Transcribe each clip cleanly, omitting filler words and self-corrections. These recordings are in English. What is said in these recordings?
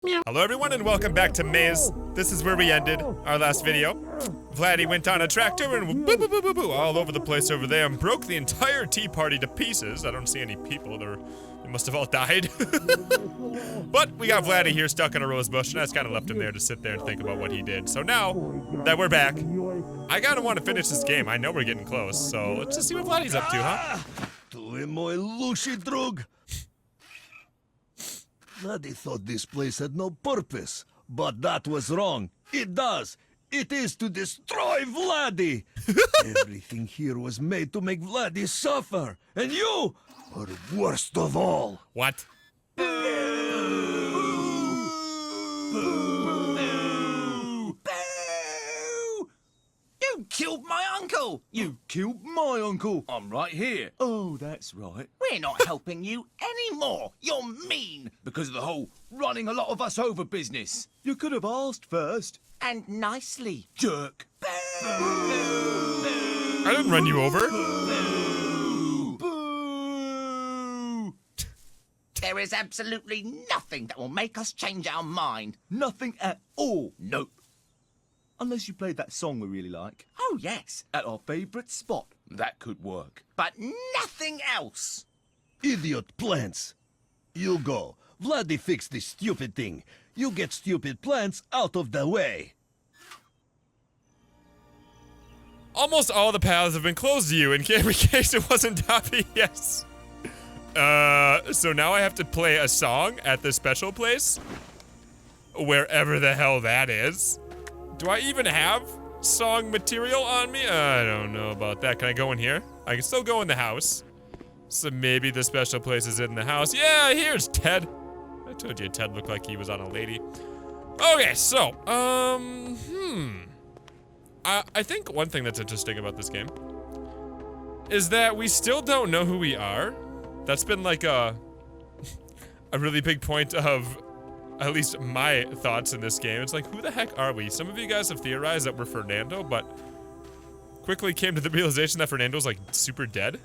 Hello everyone and welcome back to Maize. This is where we ended our last video. Vladdy went on a tractor and boo boo boo boo boo all over the place over there and broke the entire tea party to pieces. I don't see any people. They must have all died. But we got Vladdy here stuck in a rose bush, and I just kind of left him there to sit there and think about what he did. So now that we're back, I kind of want to finish this game. I know we're getting close, so let's just see what Vladdy's up to, huh? Vladdy thought this place had no purpose, but that was wrong. It does. It is to destroy Vladdy. Everything here was made to make Vladdy suffer, and you are worst of all. What? You killed my uncle! You killed my uncle! I'm right here. Oh, that's right. We're not helping you anymore! You're mean! Because of the whole running a lot of us over business. You could have asked first. And nicely. Jerk. I didn't run you over. Boo! There is absolutely nothing that will make us change our mind. Nothing at all. Nope. Unless you played that song we really like. Oh, yes. At our favourite spot. That could work. But nothing else. Idiot plants. You go. Vladdy fixed this stupid thing. You get stupid plants out of the way. Almost all the paths have been closed to you in case it wasn't obvious. So now I have to play a song at this special place? Wherever the hell that is. Do I even have song material on me? I don't know about that. Can I go in here? I can still go in the house. So maybe the special place is in the house. Yeah, here's Ted. I told you Ted looked like he was on a lady. Okay, so, I think one thing that's interesting about this game is that we still don't know who we are. That's been like a really big point of at least my thoughts in this game. It's like, who the heck are we? Some of you guys have theorized that we're Fernando, but quickly came to the realization that Fernando's like super dead.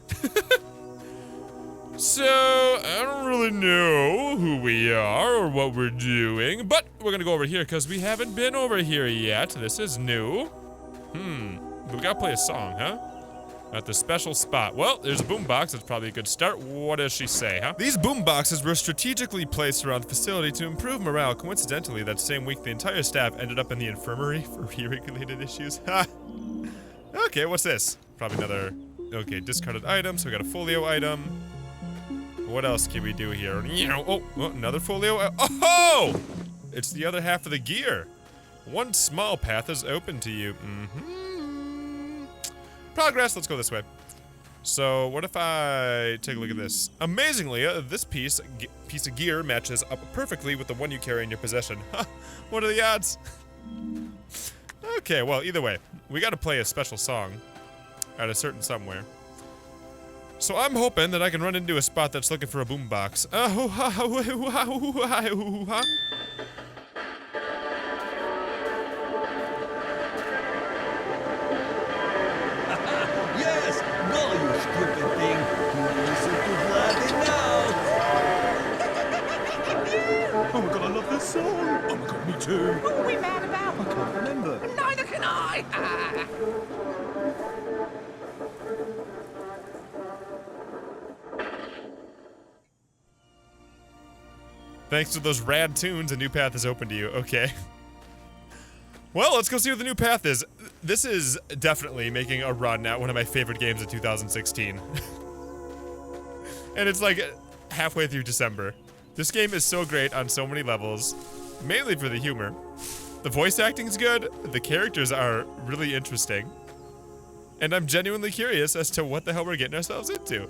So, I don't really know who we are or what we're doing, but we're gonna go over here because we haven't been over here yet. This is new. We gotta play a song, huh? At the special spot. Well, there's a boombox. That's probably a good start. What does she say, huh? These boomboxes were strategically placed around the facility to improve morale. Coincidentally, that same week, the entire staff ended up in the infirmary for hearing-related issues. Ha! Okay, what's this? Probably another... Okay, discarded item. So we got a folio item. What else can we do here? Oh, another folio. Oh! It's the other half of the gear. One small path is open to you. Progress, let's go this way. So, what if I take a look at this? Amazingly, this piece of gear matches up perfectly with the one you carry in your possession. What are the odds? Okay, well, either way, we gotta play a special song at a certain somewhere. So I'm hoping that I can run into a spot that's looking for a boombox. Yes, go, you stupid thing. Listen to Vladdy now. Oh my god, I love this song! Oh my god, me too! What are we mad about? I can't remember. Neither can I. Thanks to those rad tunes, a new path is open to you. Okay. Well, let's go see what the new path is. This is definitely making a run at one of my favorite games of 2016. And it's like halfway through December. This game is so great on so many levels, mainly for the humor. The voice acting's good, the characters are really interesting, and I'm genuinely curious as to what the hell we're getting ourselves into.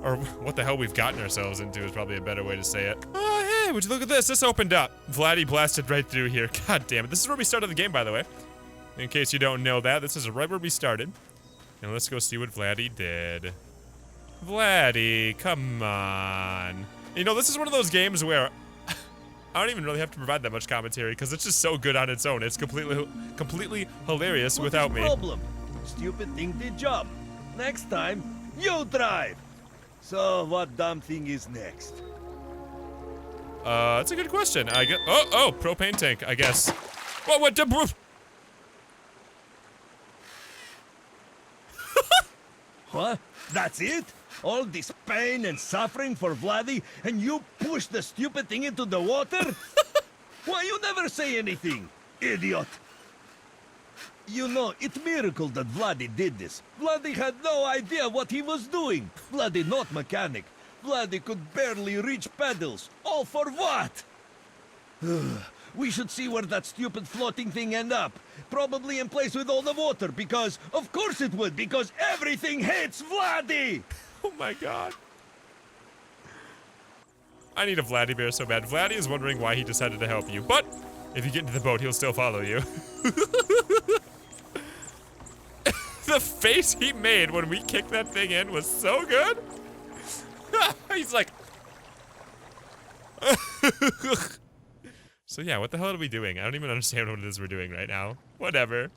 Or what the hell we've gotten ourselves into is probably a better way to say it. Oh, hey, would you look at this? This opened up. Vladdy blasted right through here. God damn it. This is where we started the game, by the way. In case you don't know that, this is right where we started. And let's go see what Vladdy did. Vladdy, come on. You know, this is one of those games where I don't even really have to provide that much commentary because it's just so good on its own. It's completely hilarious without me. Problem? Stupid thing did job. Next time, you drive. So what dumb thing is next? That's a good question. I get. Oh, propane tank. I guess. Whoa, what the? What? That's it? All this pain and suffering for Vladdy, and you push the stupid thing into the water? Why you never say anything, idiot? You know, it's miracle that Vladdy did this. Vladdy had no idea what he was doing. Vladdy not mechanic. Vladdy could barely reach pedals. All for what? We should see where that stupid floating thing end up. Probably in place with all the water, because of course it would, because everything hates Vladdy! Oh my god. I need a Vladdy Bear so bad. Vladdy is wondering why he decided to help you, but if you get into the boat, he'll still follow you. The face he made when we kicked that thing in was so good. He's like... So yeah, what the hell are we doing? I don't even understand what it is we're doing right now. Whatever.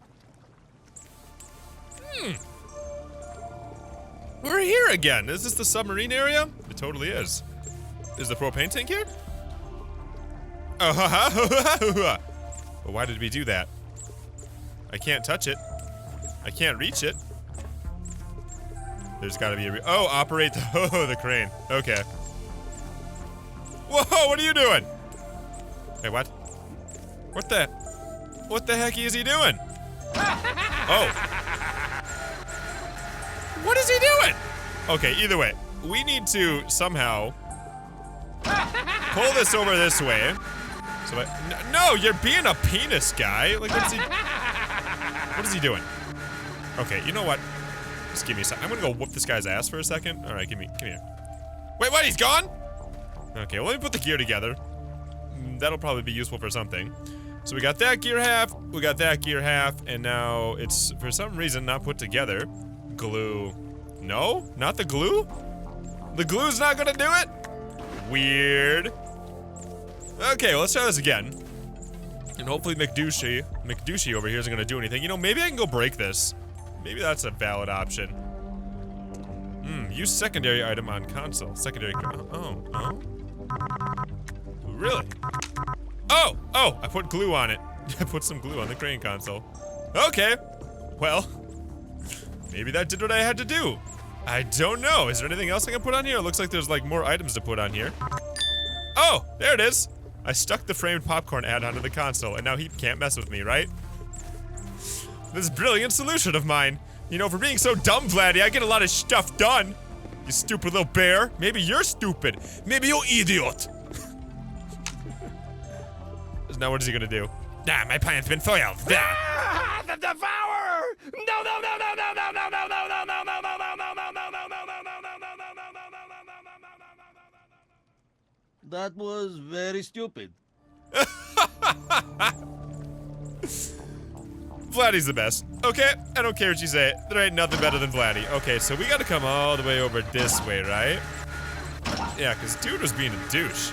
We're here again. Is this the submarine area? It totally is. Is the propane tank here? Oh, ha ha. But why did we do that? I can't touch it. I can't reach it. There's gotta be a oh, operate the crane. Okay. Whoa, what are you doing? Hey, what? What the heck is he doing? Oh. What is he doing? Okay, either way, we need to somehow pull this over this way. So no, you're being a penis guy. Like, what is he doing? Okay, you know what? Just give me a sec. I'm gonna go whoop this guy's ass for a second. All right, come here. Wait, what? He's gone? Okay, well, let me put the gear together. That'll probably be useful for something. So we got that gear half, we got that gear half, and now it's, for some reason, not put together. Glue. No? Not the glue? The glue's not gonna do it? Weird. Okay, well, let's try this again. And hopefully McDouchey over here isn't gonna do anything. You know, maybe I can go break this. Maybe that's a valid option. Use secondary item on console. Secondary, oh. Really? Oh, I put glue on it. I put some glue on the crane console. Okay, well, maybe that did what I had to do. I don't know. Is there anything else I can put on here? It looks like there's like more items to put on here. Oh, there it is. I stuck the framed popcorn ad onto the console, and now he can't mess with me, right? This brilliant solution of mine. You know, for being so dumb, Vladdy, I get a lot of stuff done. You stupid little bear. Maybe you're stupid. Maybe you're idiot. Now what is he gonna do? Nah, my plan's been foiled. Ah, the devourer! No, no, no, no, no, no, no, no, no, no, no, no, no, no, no, no, no, no, no, That was very stupid. Vladdy's the best. Okay, I don't care what you say. There ain't nothing better than Vladdy. Okay, so we gotta come all the way over this way, right? Yeah, because dude was being a douche.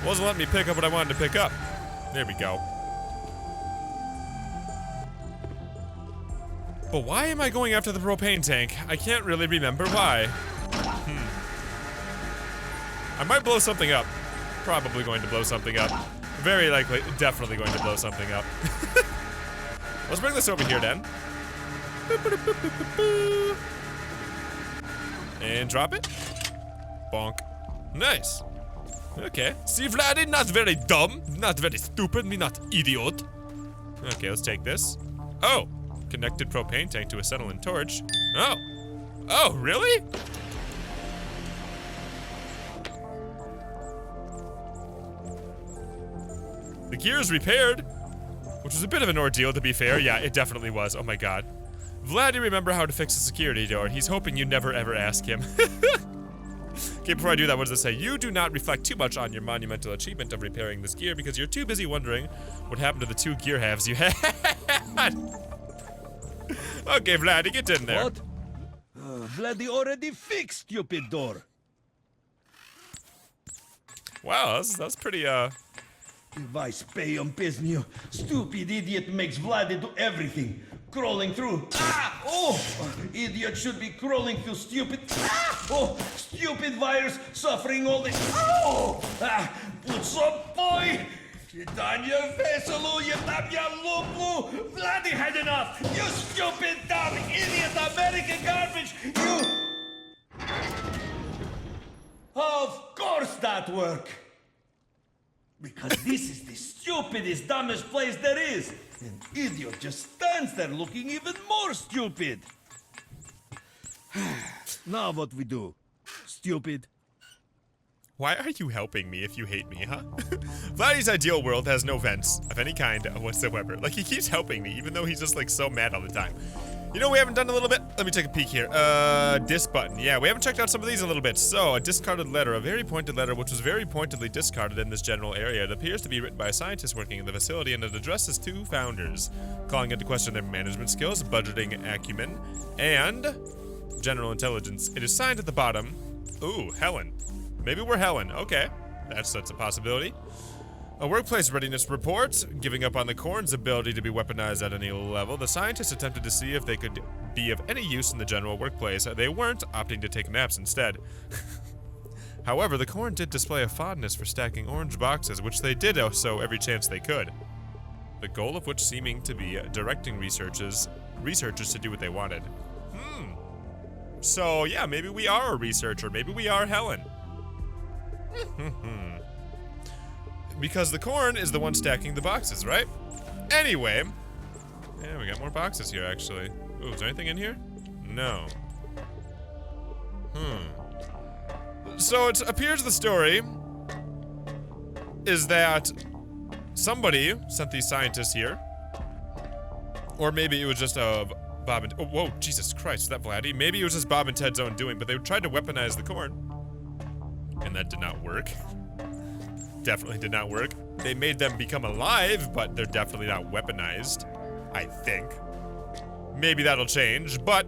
Wasn't letting me pick up what I wanted to pick up. There we go. But why am I going after the propane tank? I can't really remember why. I might blow something up. Probably going to blow something up. Very likely, definitely going to blow something up. Let's bring this over here then. And drop it. Bonk. Nice. Okay. See, Vladdy, not very dumb, not very stupid, me not idiot. Okay, let's take this. Oh, connected propane tank to acetylene torch. Oh. Oh, really? The gear is repaired, which was a bit of an ordeal, to be fair. Yeah, it definitely was. Oh my god. Vladdy, remember how to fix the security door. He's hoping you never ever ask him. Okay, before I do that, what does it say? You do not reflect too much on your monumental achievement of repairing this gear because you're too busy wondering what happened to the 2 gear halves you had. Okay, Vladdy, get in there. What? Vladdy already fixed stupid door. Wow, that's pretty, If I spay on Pisnio, stupid idiot makes Vladdy do everything. Crawling through. Ah! Oh! Idiot should be crawling through stupid. Ah! Oh! Stupid virus suffering all this. Oh! Ah! Boy! Tanya Veselu, Yatapia Luplu! Vladdy had enough! You stupid, dumb, idiot American garbage! You... Of course that work! Because this is the stupidest, dumbest place there is! An idiot just stands there looking even more stupid! Now what we do? Stupid. Why are you helping me if you hate me, huh? Vladdy's ideal world has no vents of any kind whatsoever. Like, he keeps helping me, even though he's just, like, so mad all the time. You know we haven't done a little bit? Let me take a peek here. Dis button. Yeah, we haven't checked out some of these a little bit. So, a discarded letter, a very pointed letter, which was very pointedly discarded in this general area. It appears to be written by a scientist working in the facility, and it addresses two founders, calling into question their management skills, budgeting acumen, and general intelligence. It is signed at the bottom. Ooh, Helen. Maybe we're Helen. Okay. That's a possibility. A workplace readiness report, giving up on the corn's ability to be weaponized at any level. The scientists attempted to see if they could be of any use in the general workplace. They weren't, opting to take naps instead. However, the corn did display a fondness for stacking orange boxes, which they did so every chance they could. The goal of which seeming to be directing researchers to do what they wanted. So, yeah, maybe we are a researcher. Maybe we are Helen. Because the corn is the one stacking the boxes, right? Anyway. Yeah, we got more boxes here, actually. Ooh, is there anything in here? No. So it appears the story is that somebody sent these scientists here. Or maybe it was just Bob and... Oh, whoa, Jesus Christ, is that Vladdy? Maybe it was just Bob and Ted's own doing, but they tried to weaponize the corn. And that did not work. Definitely did not work. They made them become alive, but they're definitely not weaponized. I think. Maybe that'll change, but...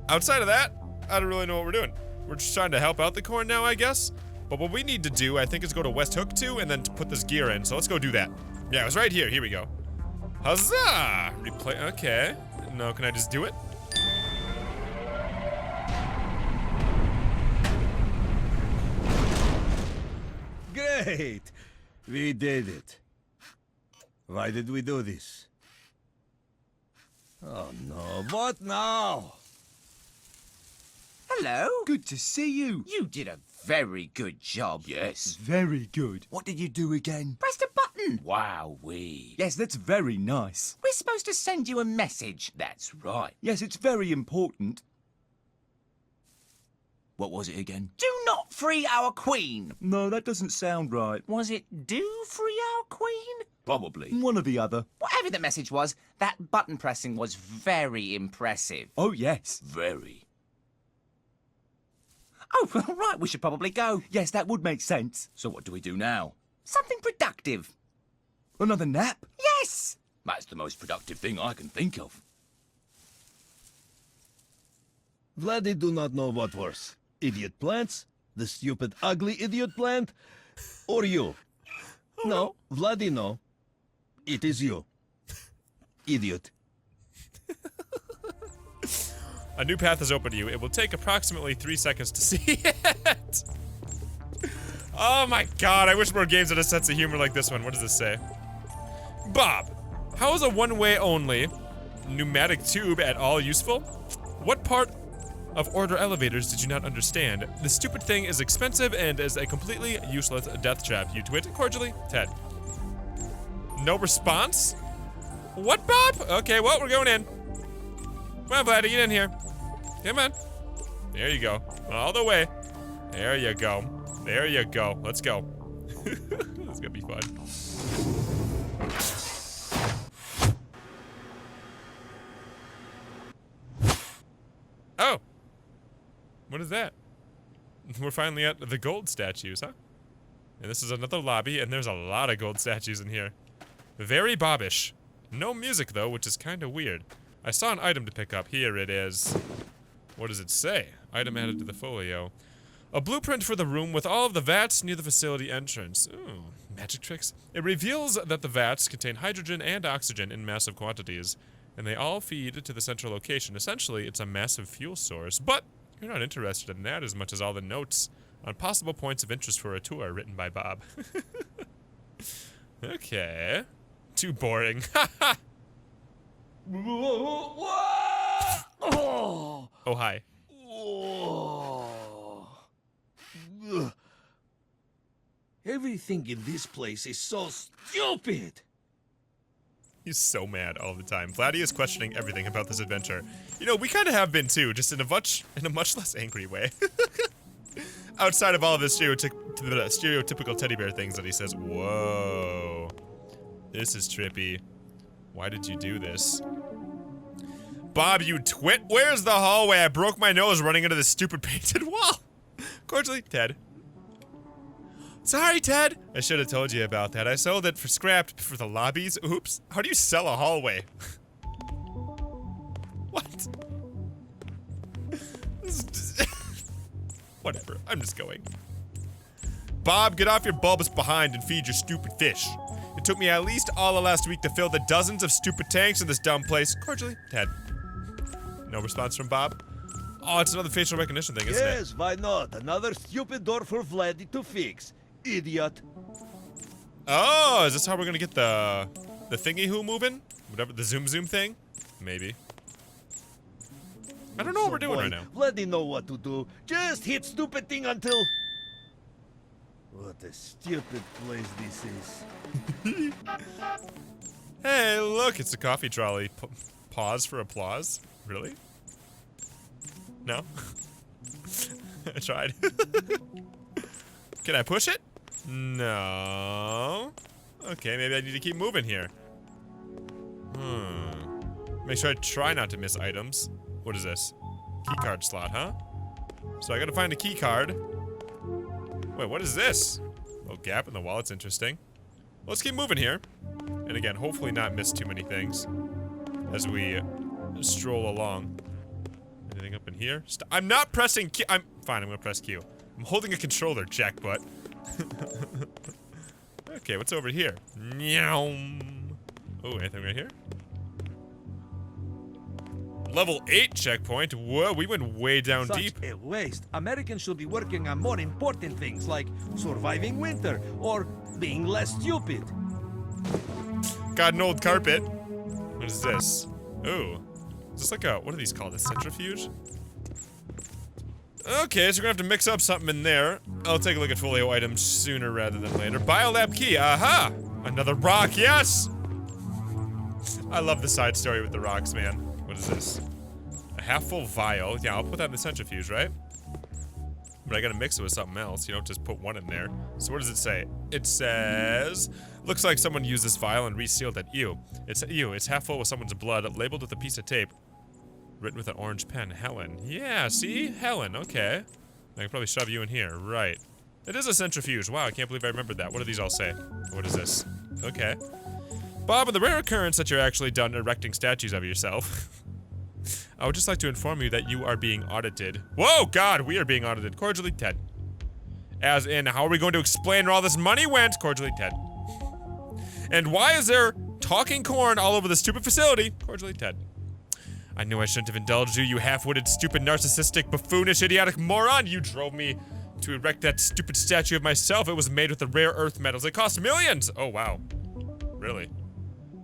outside of that, I don't really know what we're doing. We're just trying to help out the corn now, I guess. But what we need to do, I think, is go to West Hook 2 and then to put this gear in. So let's go do that. Yeah, it was right here. Here we go. Huzzah! Replay. Okay. No, can I just do it? Great! We did it. Why did we do this? Oh no, what now? Hello. Good to see you. You did a very good job. Yes. Very good. What did you do again? Press the button. Wowee. Yes, that's very nice. We're supposed to send you a message. That's right. Yes, it's very important. What was it again? Do not free our queen. No, that doesn't sound right. Was it do free our queen? Probably. One or the other. Whatever the message was, that button pressing was very impressive. Oh, yes. Very. Oh, well, right, we should probably go. Yes, that would make sense. So what do we do now? Something productive. Another nap? Yes! That's the most productive thing I can think of. Vladdy do not know what worse. Idiot plants? The stupid, ugly idiot plant? Or you? No, Vladdy no. It is you. Idiot. A new path is open to you. It will take approximately 3 seconds to see it. Oh my god, I wish more games had a sense of humor like this one. What does this say? Bob, how is a one-way only pneumatic tube at all useful? What part of order elevators did you not understand? The stupid thing is expensive and is a completely useless death trap. You twit cordially, Ted. No response? What, Bob? Okay, well, we're going in. Come on, Vladdy, get in here. Come on. There you go. All the way. There you go. There you go. Let's go. This is gonna be fun. Oh. What is that? We're finally at the gold statues, huh? And this is another lobby, and there's a lot of gold statues in here. Very bobbish. No music, though, which is kind of weird. I saw an item to pick up. Here it is. What does it say? Item added to the folio. A blueprint for the room with all of the vats near the facility entrance. Ooh, magic tricks. It reveals that the vats contain hydrogen and oxygen in massive quantities, and they all feed to the central location. Essentially, it's a massive fuel source, but you're not interested in that as much as all the notes On possible points of interest for a tour written by Bob. Okay. Too boring. Oh! Oh, hi. Oh. Ugh. Everything in this place is so stupid. He's so mad all the time. Vladdy is questioning everything about this adventure. You know, we kind of have been too, just in a much less angry way. Outside of all of his stereotypical teddy bear things that he says, whoa, this is trippy. Why did you do this? Bob, you twit, where's the hallway? I broke my nose running into this stupid painted wall. Cordially, Ted. Sorry, Ted. I should have told you about that. I sold it for scrapped for the lobbies. Oops. How do you sell a hallway? What? Whatever. I'm just going. Bob, get off your bulbous behind and feed your stupid fish. It took me at least all of last week to fill the dozens of stupid tanks in this dumb place. Cordially, Ted. No response from Bob? Oh, it's another facial recognition thing, isn't it? Yes, why not? Another stupid door for Vladdy to fix. Idiot. Oh, is this how we're gonna get the thingy-hoo moving? Whatever, the zoom thing? Maybe. I don't know what we're doing right now. Vladdy know what to do. Just hit stupid thing until... What a stupid place this is. Hey, look, it's a coffee trolley. Pause for applause? Really? No? I tried. Can I push it? No. Okay, maybe I need to keep moving here. Make sure I try not to miss items. What is this? Keycard slot, huh? So I gotta find a key card. Wait, what is this? Oh, gap in the wall, it's interesting. Let's keep moving here. And again, hopefully not miss too many things as we stroll along. Anything up in here? I'm not pressing Q. I'm fine, I'm gonna press Q. I'm holding a controller, jackbutt. Okay, what's over here? Meow. Oh, anything right here? Level 8 checkpoint. Whoa, we went way down deep. Such a waste. Americans should be working on more important things like surviving winter or being less stupid. Got an old carpet. What is this? Ooh. Is this like a, what are these called? A centrifuge? Okay, so we're gonna have to mix up something in there. I'll take a look at folio items sooner rather than later. Biolab key, aha! Another rock, yes! I love the side story with the rocks, man. What is this? A half-full vial. Yeah, I'll put that in the centrifuge, right? But I gotta mix it with something else. You don't just put one in there. So what does it say? It says... Looks like someone used this vial and resealed it. Ew. It's half full with someone's blood, labeled with a piece of tape. Written with an orange pen. Helen. Yeah, see? Helen, okay. I can probably shove you in here. Right. It is a centrifuge. Wow, I can't believe I remembered that. What do these all say? What is this? Okay. Bob, in the rare occurrence that you're actually done erecting statues of yourself, I would just like to inform you that you are being audited. Whoa, God, we are being audited. Cordially, Ted. As in, how are we going to explain where all this money went? Cordially, Ted. And why is there talking corn all over the stupid facility? Cordially, Ted. I knew I shouldn't have indulged you, you half-witted, stupid, narcissistic, buffoonish, idiotic moron. You drove me to erect that stupid statue of myself. It was made with the rare earth metals. It cost millions. Oh, wow. Really?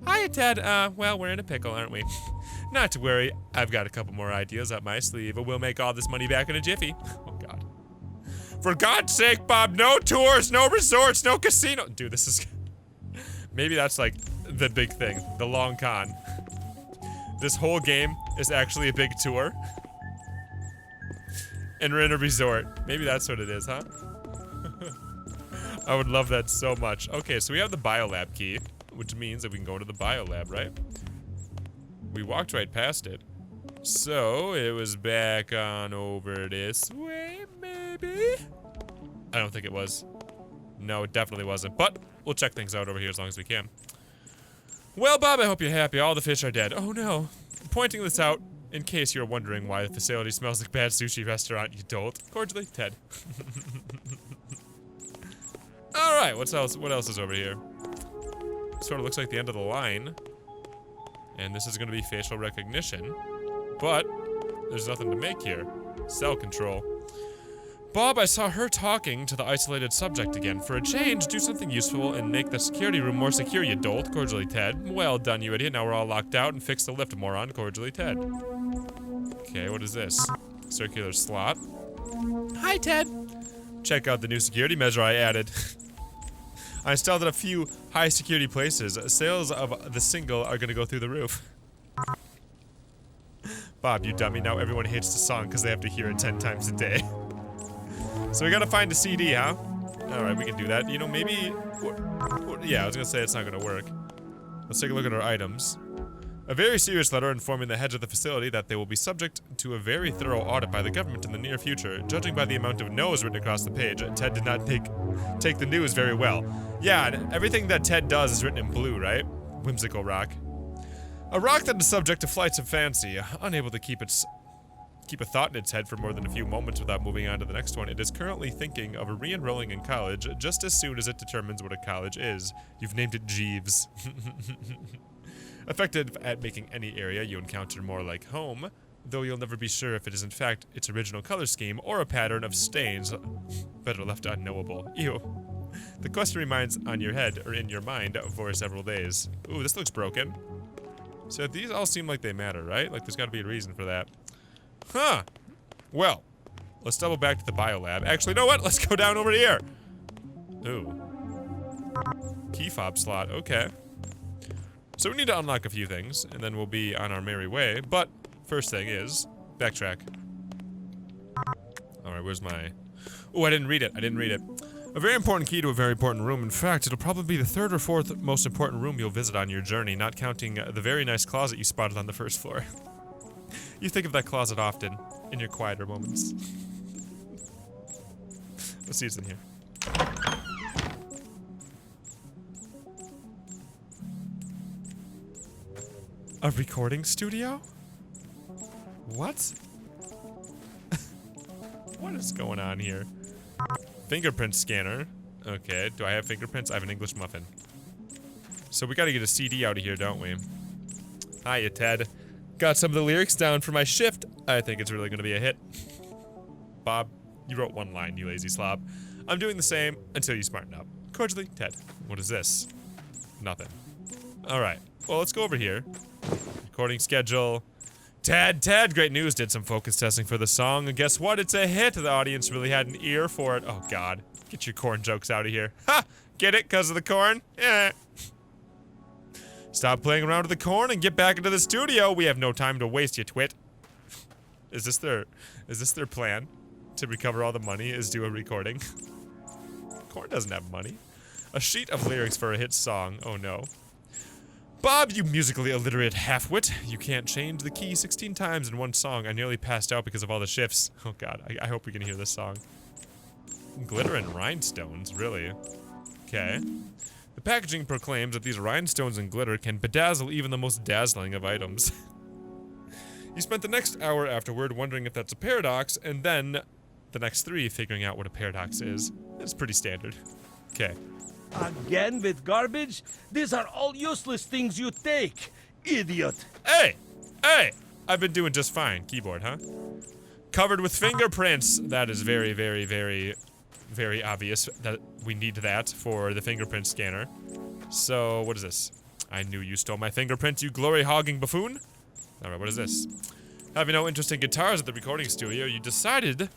Hiya, Ted. Well, we're in a pickle, aren't we? Not to worry. I've got a couple more ideas up my sleeve. We'll make all this money back in a jiffy. Oh, God. For God's sake, Bob, no tours, no resorts, no casino. Dude, this is... Maybe that's, like, the big thing. The long con. This whole game is actually a big tour. And we're in a resort. Maybe that's what it is, huh? I would love that so much. Okay, so we have the biolab key, which means that we can go to the biolab, right? We walked right past it. So, it was back on over this way, maybe? I don't think it was. No, it definitely wasn't. But we'll check things out over here as long as we can. Well, Bob, I hope you're happy. All the fish are dead. Oh, no. I'm pointing this out in case you're wondering why the facility smells like bad sushi restaurant. You don't. Cordially, Ted. All right, what else is over here? Sort of looks like the end of the line. And this is going to be facial recognition. But there's nothing to make here. Cell control. Bob, I saw her talking to the isolated subject again. For a change, do something useful and make the security room more secure, you dolt. Cordially, Ted. Well done, you idiot. Now we're all locked out, and fix the lift, moron. Cordially, Ted. Okay, what is this? Circular slot. Hi, Ted. Check out the new security measure I added. I installed it at a few high security places. Sales of the single are gonna go through the roof. Bob, you dummy. Now everyone hates the song because they have to hear it 10 times a day. So we gotta find a CD, huh? Alright, we can do that. You know, maybe... yeah, I was gonna say it's not gonna work. Let's take a look at our items. A very serious letter informing the heads of the facility that they will be subject to a very thorough audit by the government in the near future. Judging by the amount of no's written across the page, Ted did not take the news very well. Yeah, and everything that Ted does is written in blue, right? Whimsical rock. A rock that is subject to flights of fancy, unable to keep a thought in its head for more than a few moments without moving on to the next one. It is currently thinking of re-enrolling in college just as soon as it determines what a college is. You've named it Jeeves. Effective at making any area you encounter more like home, though you'll never be sure if it is in fact its original color scheme or a pattern of stains better left unknowable. Ew. The question remains on your head or in your mind for several days. Ooh, this looks broken. So these all seem like they matter, right? Like there's gotta be a reason for that. Huh. Well, let's double back to the biolab. Actually, you know what? Let's go down over here. Ooh. Key fob slot. Okay. So we need to unlock a few things, and then we'll be on our merry way. But first thing is backtrack. All right, where's my... Oh, I didn't read it. A very important key to a very important room. In fact, it'll probably be the third or fourth most important room you'll visit on your journey, not counting the very nice closet you spotted on the first floor. You think of that closet often, in your quieter moments. Let's see what's in here. A recording studio? What? What is going on here? Fingerprint scanner. Okay, do I have fingerprints? I have an English muffin. So we gotta get a CD out of here, don't we? Hiya, Ted. Got some of the lyrics down for my shift. I think it's really gonna be a hit. Bob, you wrote one line, you lazy slob. I'm doing the same until you smarten up. Cordially, Ted. What is this? Nothing. Alright, well, let's go over here. Recording schedule. Ted, great news. Did some focus testing for the song, and guess what? It's a hit. The audience really had an ear for it. Oh, God. Get your corn jokes out of here. Ha! Get it? 'Cause of the corn? Eh. Stop playing around with the corn and get back into the studio. We have no time to waste, you twit. Is this their plan? To recover all the money is do a recording? Corn doesn't have money. A sheet of lyrics for a hit song. Oh, no. Bob, you musically illiterate halfwit. You can't change the key 16 times in one song. I nearly passed out because of all the shifts. Oh god, I hope we can hear this song. Glitter and rhinestones, really? Okay. The packaging proclaims that these rhinestones and glitter can bedazzle even the most dazzling of items. You spent the next hour afterward wondering if that's a paradox, and then the next 3 figuring out what a paradox is. It's pretty standard. Okay. Again with garbage? These are all useless things you take, idiot. Hey! Hey! I've been doing just fine. Keyboard, huh? Covered with fingerprints. That is very, very, very, very obvious that we need that for the fingerprint scanner. So, what is this? I knew you stole my fingerprint, you glory-hogging buffoon. Alright, what is this? Having no interest in guitars at the recording studio, you decided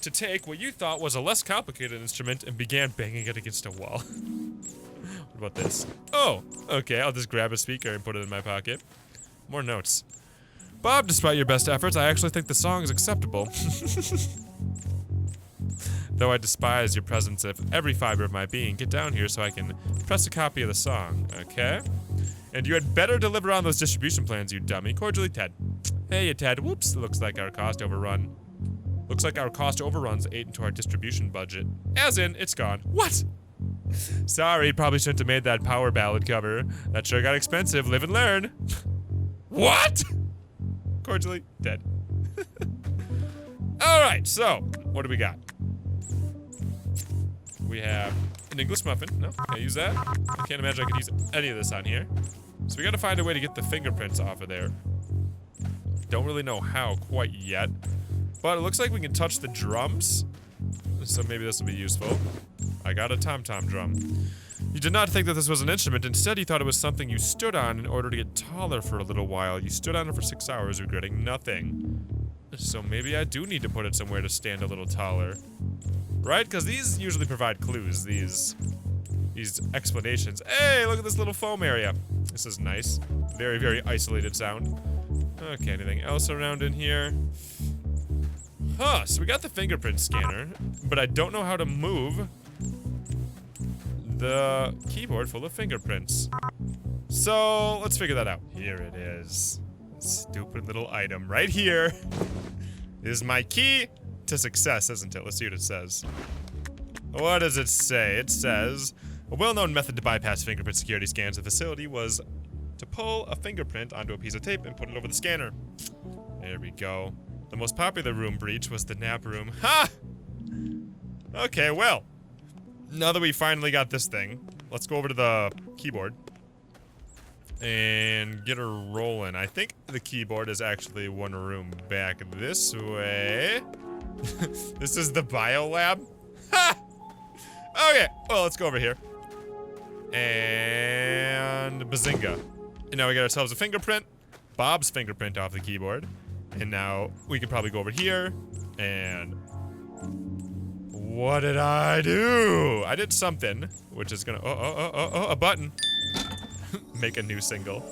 to take what you thought was a less complicated instrument and began banging it against a wall. What about this? Oh, okay, I'll just grab a speaker and put it in my pocket. More notes. Bob, despite your best efforts, I actually think the song is acceptable. Though I despise your presence of every fiber of my being, get down here so I can press a copy of the song, okay? And you had better deliver on those distribution plans, you dummy. Cordially, Ted. Hey, Ted. Whoops, looks like our cost overrun. Looks like our cost overruns ate into our distribution budget. As in, it's gone. What? Sorry, probably shouldn't have made that power ballad cover. That sure got expensive. Live and learn. What? Cordially, Ted. Alright, so, what do we got? We have an English muffin. No, can't use that. I can't imagine I could use any of this on here. So we gotta find a way to get the fingerprints off of there. Don't really know how quite yet. But it looks like we can touch the drums so maybe this will be useful. I got a tom-tom drum. You did not think that this was an instrument. Instead, you thought it was something you stood on in order to get taller for a little while. You stood on it for 6 hours, regretting nothing. So maybe I do need to put it somewhere to stand a little taller. Right? Because these usually provide clues, these explanations. Hey, look at this little foam area. This is nice. Very, very isolated sound. Okay, anything else around in here? Huh, so we got the fingerprint scanner, but I don't know how to move the keyboard full of fingerprints. So, let's figure that out. Here it is. Stupid little item right here is my key to success, isn't it? Let's see what it says. What does it say? It says, a well-known method to bypass fingerprint security scans of the facility was to pull a fingerprint onto a piece of tape and put it over the scanner. There we go. The most popular room breach was the nap room. Ha! Okay, well, now that we finally got this thing, let's go over to the keyboard and get her rolling. I think the keyboard is actually one room back this way. This is the bio lab. Ha! Okay, well, let's go over here. And bazinga. And now we got ourselves a fingerprint. Bob's fingerprint off the keyboard. And now we can probably go over here and what did I do? I did something, which is gonna, a button. Make a new single.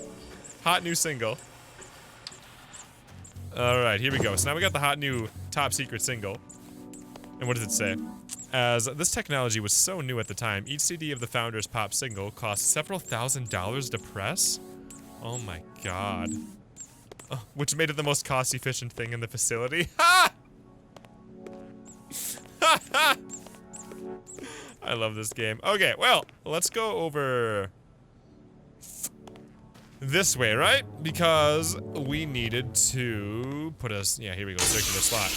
Hot new single. All right, here we go. So now we got the hot new top secret single. And what does it say? As this technology was so new at the time, each CD of the founder's pop single cost several $1,000s to press. Oh my god. Which made it the most cost-efficient thing in the facility. Ha! Ha ha! I love this game. Okay, well, let's go over this way, right? Because we needed to put us, yeah, here we go, circular slot.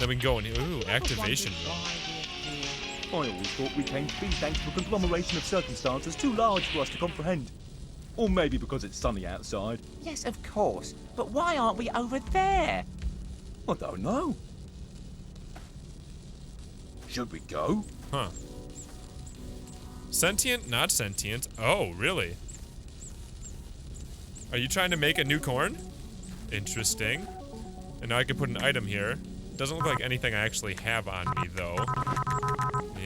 Then we can go in here. Ooh, activation. I always thought we came to be thanks to a conglomeration of circumstances too large for us to comprehend. Or maybe because it's sunny outside. Yes, of course. But why aren't we over there? I don't know. Should we go? Huh. Sentient, not sentient. Oh, really? Are you trying to make a new corn? Interesting. And now I can put an item here. Doesn't look like anything I actually have on me, though.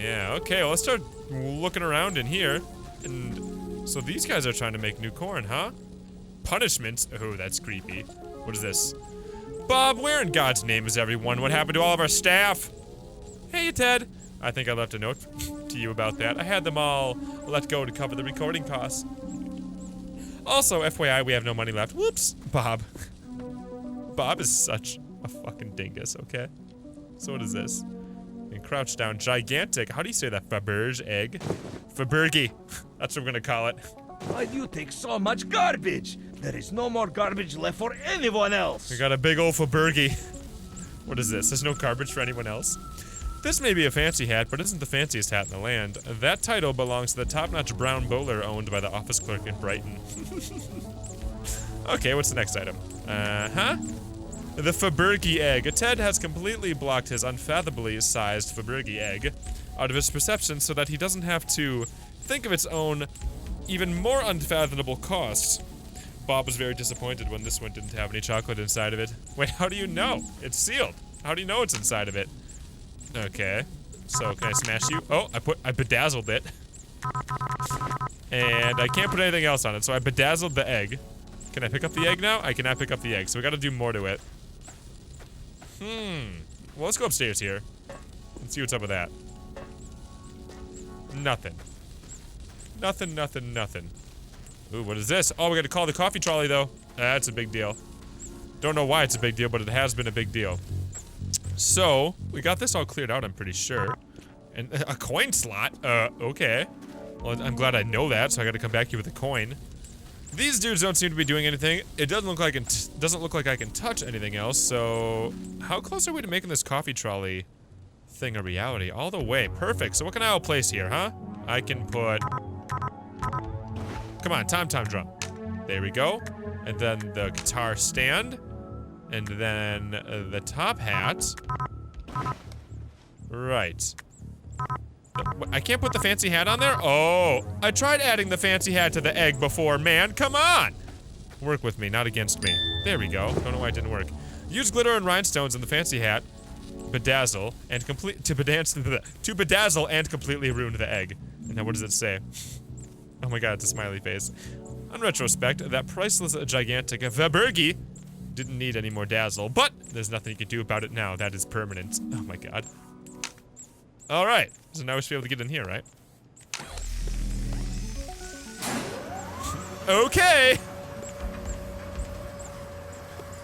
Yeah, okay, well, let's start looking around in here. And so these guys are trying to make new corn, huh? Punishments? Oh, that's creepy. What is this? Bob, where in God's name is everyone? What happened to all of our staff? Hey, Ted. I think I left a note to you about that. I had them all let go to cover the recording costs. Also, FYI, we have no money left. Whoops, Bob. Bob is such a fucking dingus, okay? So what is this? And crouch down, gigantic. How do you say that? Faberge egg? Fabergy. That's what we're gonna call it. Why do you take so much garbage? There is no more garbage left for anyone else. We got a big old Fabergy. What is this? There's no garbage for anyone else? This may be a fancy hat, but isn't the fanciest hat in the land. That title belongs to the top-notch brown bowler owned by the office clerk in Brighton. Okay, what's the next item? The Fabergy egg. Ted has completely blocked his unfathomably sized Fabergy egg out of his perception so that he doesn't have to think of its own even more unfathomable costs. Bob was very disappointed when this one didn't have any chocolate inside of it. Wait, how do you know? It's sealed. How do you know what's inside of it? Okay. So can I smash you? Oh, I bedazzled it. And I can't put anything else on it, so I bedazzled the egg. Can I pick up the egg now? I cannot pick up the egg, so we gotta do more to it. Well, let's go upstairs here. Let's see what's up with that. Nothing. Nothing, nothing, nothing. Ooh, what is this? Oh, we gotta call the coffee trolley, though. That's a big deal. Don't know why it's a big deal, but it has been a big deal. So, we got this all cleared out, I'm pretty sure. And a coin slot? Okay. Well, I'm glad I know that, so I gotta come back here with a coin. These dudes don't seem to be doing anything. It doesn't look like I can touch anything else, so... How close are we to making this coffee trolley thing a reality? All the way. Perfect. So what can I all place here, huh? I can put... Come on, tom-tom drum. There we go. And then the guitar stand. And then the top hat. Right. I can't put the fancy hat on there? Oh, I tried adding the fancy hat to the egg before, man. Come on. Work with me, not against me. There we go. Don't know why it didn't work. Use glitter and rhinestones in the fancy hat. Bedazzle and bedazzle and completely ruin the egg. And now what does it say? Oh my god, it's a smiley face. On retrospect, that priceless gigantic Verbergi didn't need any more dazzle, but there's nothing you can do about it now. That is permanent. Oh my god. Alright, so now we should be able to get in here, right? Okay!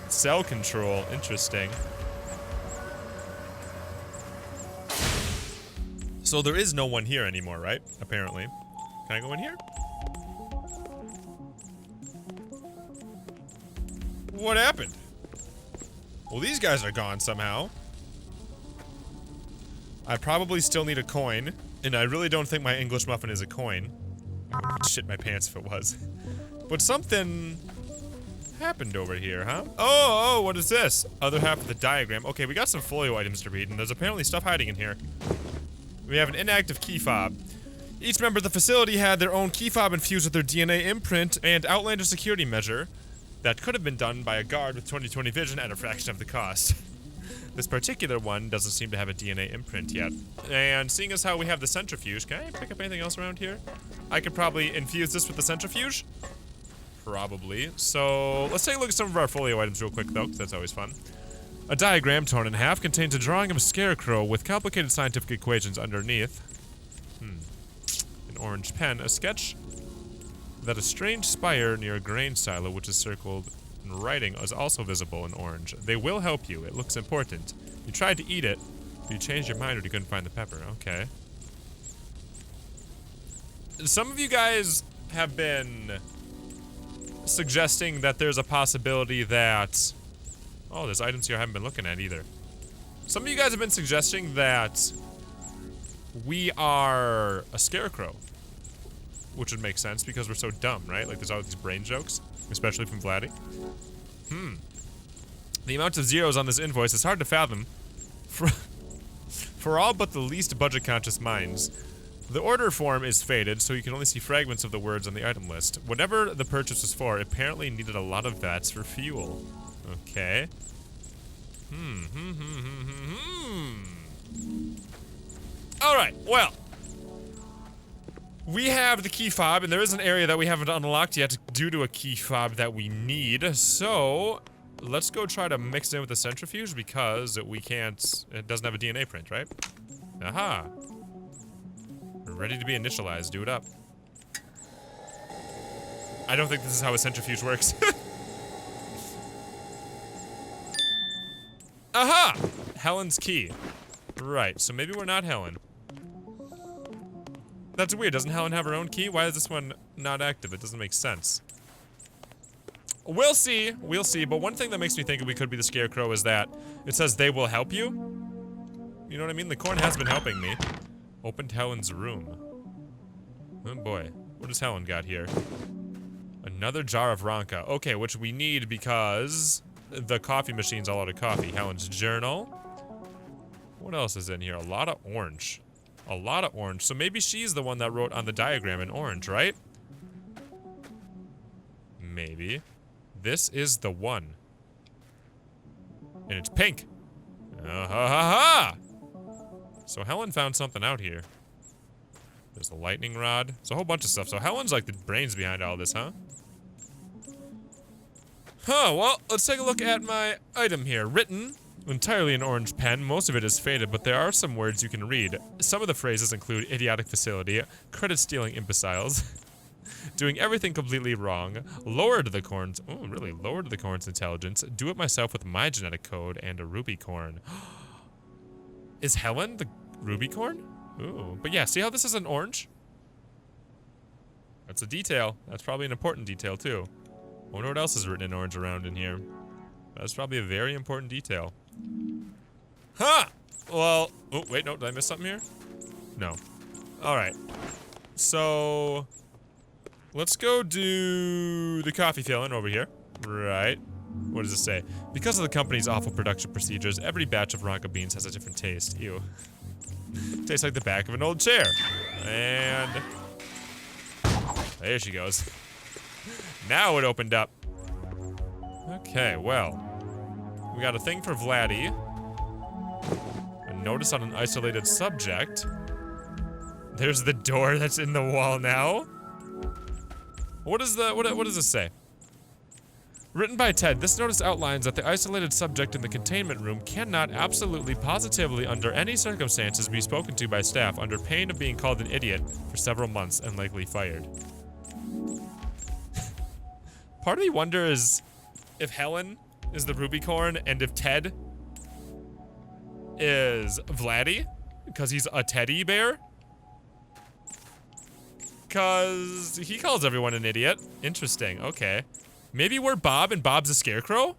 Cell control, interesting. So there is no one here anymore, right? Apparently. Can I go in here? What happened? Well, these guys are gone somehow. I probably still need a coin, and I really don't think my English muffin is a coin. Shit my pants if it was. But something happened over here, huh? Oh, what is this? Other half of the diagram. Okay, we got some folio items to read, and there's apparently stuff hiding in here. We have an inactive key fob. Each member of the facility had their own key fob infused with their DNA imprint and outlandish security measure that could have been done by a guard with 20/20 vision at a fraction of the cost. This particular one doesn't seem to have a DNA imprint yet. And seeing as how we have the centrifuge, can I pick up anything else around here? I could probably infuse this with the centrifuge. Probably. So let's take a look at some of our folio items real quick though, because that's always fun. A diagram torn in half contains a drawing of a scarecrow with complicated scientific equations underneath. An orange pen. A sketch that a strange spire near a grain silo which is circled in writing is also visible in orange. They will help you. It looks important. You tried to eat it, but you changed your mind when you couldn't find the pepper. Okay. Some of you guys have been suggesting that there's a possibility that... Oh, there's items here I haven't been looking at either. Some of you guys have been suggesting that we are a scarecrow. Which would make sense because we're so dumb, right? Like there's all these brain jokes, especially from Vladdy. The amount of zeros on this invoice is hard to fathom for all but the least budget-conscious minds. The order form is faded, so you can only see fragments of the words on the item list. Whatever the purchase was for, apparently needed a lot of vats for fuel. Okay. Alright, well. We have the key fob, and there is an area that we haven't unlocked yet due to a key fob that we need. So, let's go try to mix it in with the centrifuge because we can't... It doesn't have a DNA print, right? Aha. We're ready to be initialized. Do it up. I don't think this is how a centrifuge works. Aha! Helen's key. Right, so maybe we're not Helen. That's weird. Doesn't Helen have her own key? Why is this one not active? It doesn't make sense. We'll see. We'll see. But one thing that makes me think we could be the scarecrow is that it says they will help you. You know what I mean? The corn has been helping me. Opened Helen's room. Oh boy. What has Helen got here? Another jar of Ronka. Okay, which we need because the coffee machine's all out of coffee. Helen's journal. What else is in here? A lot of orange. A lot of orange. So maybe she's the one that wrote on the diagram in orange, right? Maybe. This is the one. And it's pink. Ha! So Helen found something out here. There's the lightning rod. There's a whole bunch of stuff. So Helen's like the brains behind all this, huh? Huh, well, let's take a look at my item here. Written entirely in orange pen. Most of it is faded, but there are some words you can read. Some of the phrases include idiotic facility, credit-stealing imbeciles, doing everything completely wrong, lowered the corn's... Oh, really? Lowered the corn's intelligence, do it myself with my genetic code, and a ruby corn. Is Helen the ruby corn? Ooh, but yeah, see how this is an orange? That's a detail. That's probably an important detail, too. I wonder what else is written in orange around in here. That's probably a very important detail. Huh! Well, oh, wait, no, did I miss something here? No. Alright. So, let's go do the coffee filling over here. Right. What does it say? Because of the company's awful production procedures, every batch of Ronka beans has a different taste. Ew. Tastes like the back of an old chair. And there she goes. Now it opened up. Okay, well. We got a thing for Vladdy. A notice on an isolated subject. There's the door that's in the wall now. What does this say? Written by Ted, this notice outlines that the isolated subject in the containment room cannot absolutely positively under any circumstances be spoken to by staff under pain of being called an idiot for several months and likely fired. Part of me wonders if Helen is the Rubycorn and if Ted is Vladdy because he's a teddy bear. Because he calls everyone an idiot. Interesting, okay. Maybe we're Bob and Bob's a scarecrow?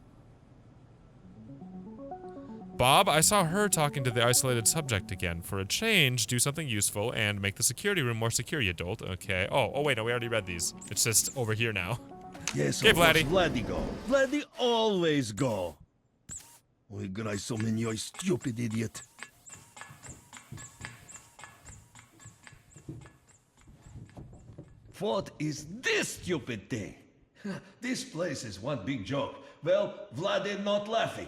Bob, I saw her talking to the isolated subject again. For a change, do something useful and make the security room more secure, you dolt. Okay. Oh, wait, no, we already read these. It's just over here now. Yes, Okay, of course, Vladdy. Vladdy go. Vladdy always go. Ой, грай со меньой, stupid idiot. What is this stupid thing? This place is one big joke. Well, Vladdy not laughing.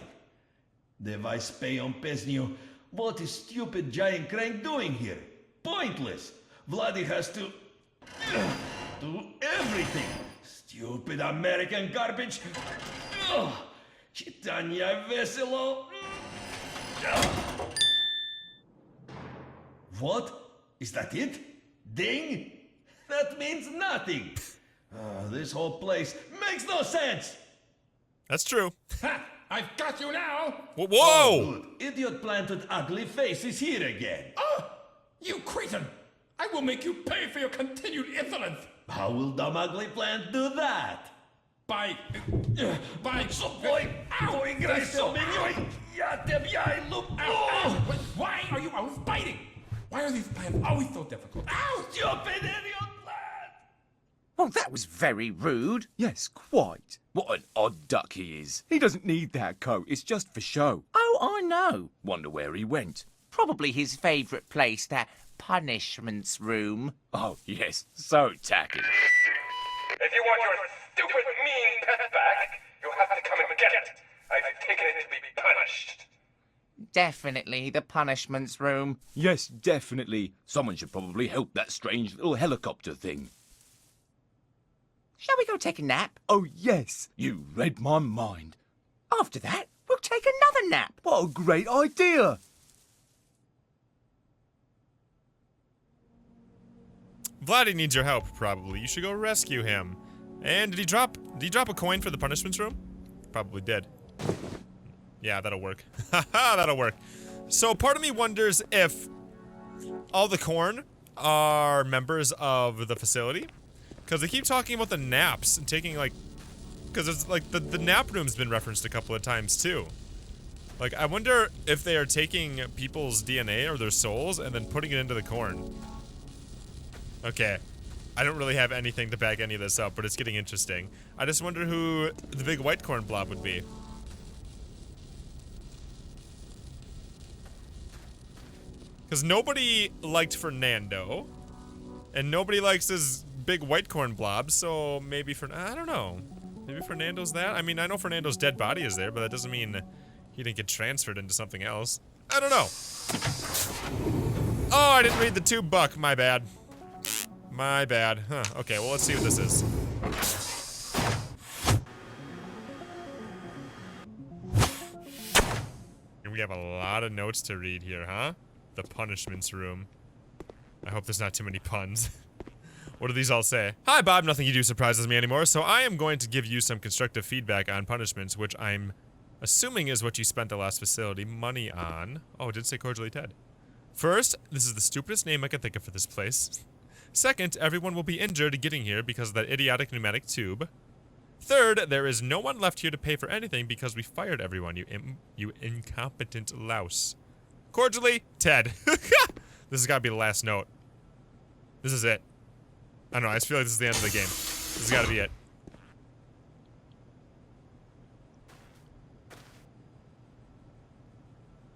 Devai spay on Pesnio. What is stupid giant crank doing here? Pointless. Vladdy has to do everything. Stupid American garbage. Chitania veselo. What? Is that it? Ding? That means nothing. This whole place makes no sense. That's true. Ha! I've got you now! Whoa! Oh, good. Idiot planted ugly face is here again. Oh! You cretin! I will make you pay for your continued insolence! How will dumb ugly plant do that? By... Boy, Ow! That's so... Ow! Ow! Why are you always biting? Why are these plants always so difficult? Ow! Stupid idiot plant! Well, that was very rude. Yes, quite. What an odd duck he is. He doesn't need that coat. It's just for show. Oh, I know. Wonder where he went. Probably his favourite place, that punishments room. Oh, yes. So tacky. If you want your stupid, mean pet back, you'll have to come and get it. I've taken it to be punished. Definitely the punishments room. Yes, definitely. Someone should probably help that strange little helicopter thing. Shall we go take a nap? Oh, yes. You read my mind. After that, we'll take another nap. What a great idea. Vladdy needs your help, probably. You should go rescue him. And did he drop a coin for the punishments room? Probably did. Yeah, that'll work. Haha, that'll work. So part of me wonders if all the corn are members of the facility. Because they keep talking about the naps and taking, like... Because it's like the nap room's been referenced a couple of times too. Like, I wonder if they are taking people's DNA or their souls and then putting it into the corn. Okay. I don't really have anything to back any of this up, but it's getting interesting. I just wonder who the big white corn blob would be. Because nobody liked Fernando. And nobody likes his big white corn blob, so maybe I don't know. Maybe Fernando's that? I mean, I know Fernando's dead body is there, but that doesn't mean he didn't get transferred into something else. I don't know. Oh, I didn't read the tube buck. My bad. My bad. Huh. Okay, well, let's see what this is. And we have a lot of notes to read here, huh? The punishments room. I hope there's not too many puns. What do these all say? Hi, Bob. Nothing you do surprises me anymore, so I am going to give you some constructive feedback on punishments, which I'm assuming is what you spent the last facility money on. Oh, it did say cordially Ted. First, this is the stupidest name I can think of for this place. Second, everyone will be injured getting here because of that idiotic pneumatic tube. Third, there is no one left here to pay for anything because we fired everyone, you incompetent louse. Cordially, Ted. This has got to be the last note. This is it. I don't know, I just feel like this is the end of the game. This has got to be it.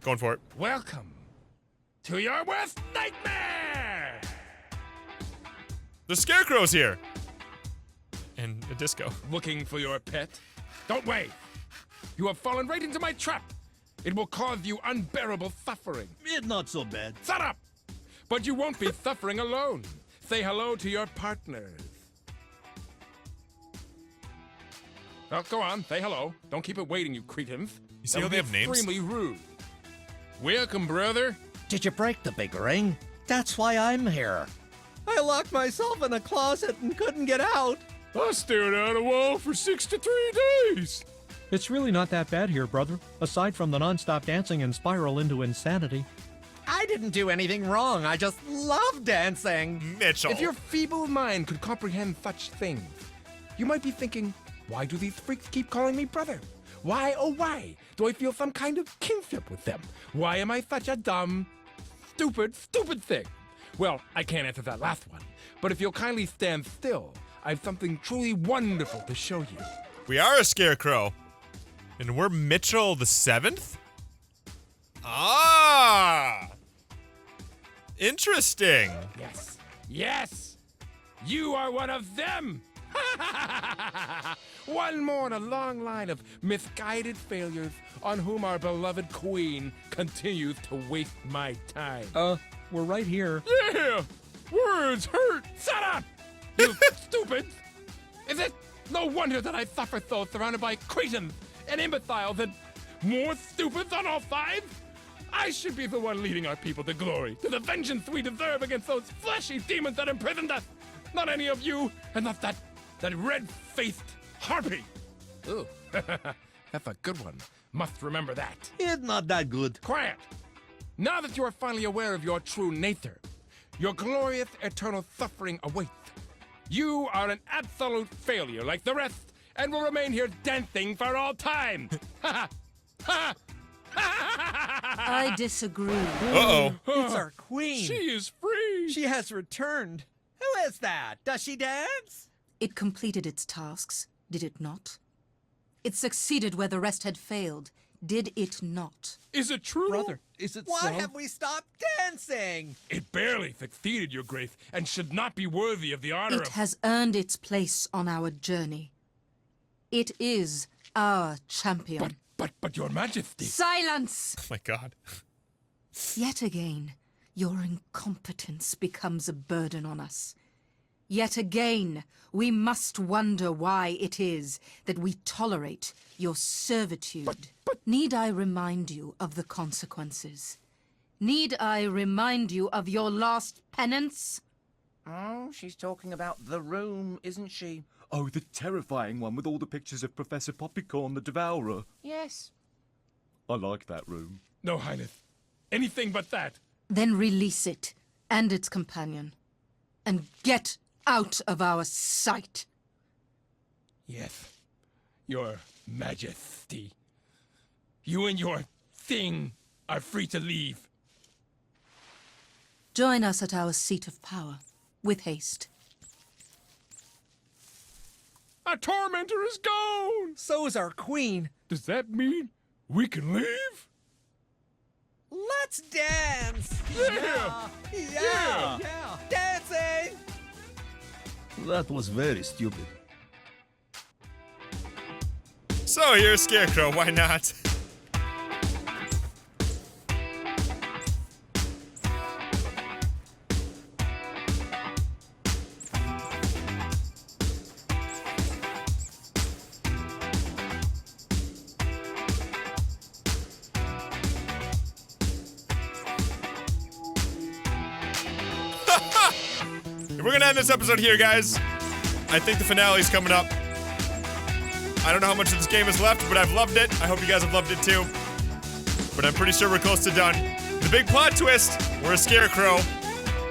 Going for it. Welcome to your worst nightmare! The Scarecrow's here. And a disco. Looking for your pet? Don't wait! You have fallen right into my trap! It will cause you unbearable suffering. It's not so bad. Shut up! But you won't be suffering alone. Say hello to your partners. Well, go on, say hello. Don't keep it waiting, you cretins. You see That how would they be have names? extremely rude. Welcome, brother. Did you break the big ring? That's why I'm here. I locked myself in a closet and couldn't get out. I stared at a wall for 63 days. It's really not that bad here, brother, aside from the non-stop dancing and spiral into insanity. I didn't do anything wrong. I just love dancing. Mitchell. If your feeble mind could comprehend such things, you might be thinking, why do these freaks keep calling me brother? Why, oh why, do I feel some kind of kinship with them? Why am I such a dumb, stupid thing? Well, I can't answer that last one, but if you'll kindly stand still, I have something truly wonderful to show you. We are a Scarecrow. And we're Mitchell the 7th? Ah! Interesting. Yes, yes, you are one of them! One more in a long line of misguided failures on whom our beloved queen continues to waste my time. We're right here. Yeah! Words hurt! Shut up! You stupid! Is it no wonder that I suffer so surrounded by cretins and imbeciles and more stupids on all sides? I should be the one leading our people to glory, to the vengeance we deserve against those fleshy demons that imprisoned us! Not any of you, and not that red-faced harpy! Ooh, that's a good one. Must remember that. It's not that good. Quiet! Now that you are finally aware of your true nature, your glorious eternal suffering awaits. You are an absolute failure like the rest, and will remain here dancing for all time! Ha ha! I disagree. Uh-oh. It's our queen. She is free! She has returned. Who is that? Does she dance? It completed its tasks, did it not? It succeeded where the rest had failed, did it not? Is it true? Brother, is it Why so? have we stopped dancing? It barely succeeded, your grace, and should not be worthy of the honor It of... has earned its place on our journey. It is our champion. But your majesty... Silence! Oh my god. Yet again, your incompetence becomes a burden on us. Yet again, we must wonder why it is that we tolerate your servitude. Need I remind you of the consequences? Need I remind you of your last penance? Oh, she's talking about the room, isn't she? Oh, the terrifying one with all the pictures of Professor Poppycorn the Devourer. Yes. I like that room. No, Highness. Anything but that. Then release it and its companion, and get out of our sight. Yes, your majesty. You and your thing are free to leave. Join us at our seat of power, with haste. Our tormentor is gone! So is our queen. Does that mean we can leave? Let's dance. Yeah! Yeah. Dancing. That was very stupid. So here's Scarecrow, why not? We're gonna end this episode here, guys. I think the finale's coming up. I don't know how much of this game is left, but I've loved it. I hope you guys have loved it too. But I'm pretty sure we're close to done. The big plot twist, we're a Scarecrow.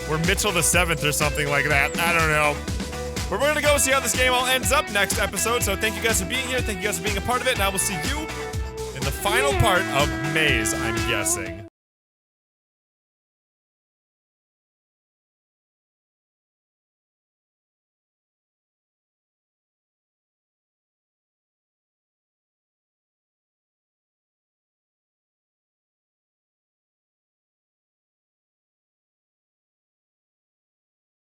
We're Mitchell the 7th or something like that. I don't know. But we're gonna go see how this game all ends up next episode. So thank you guys for being here. Thank you guys for being a part of it. And I will see you in the final part of Maize, I'm guessing.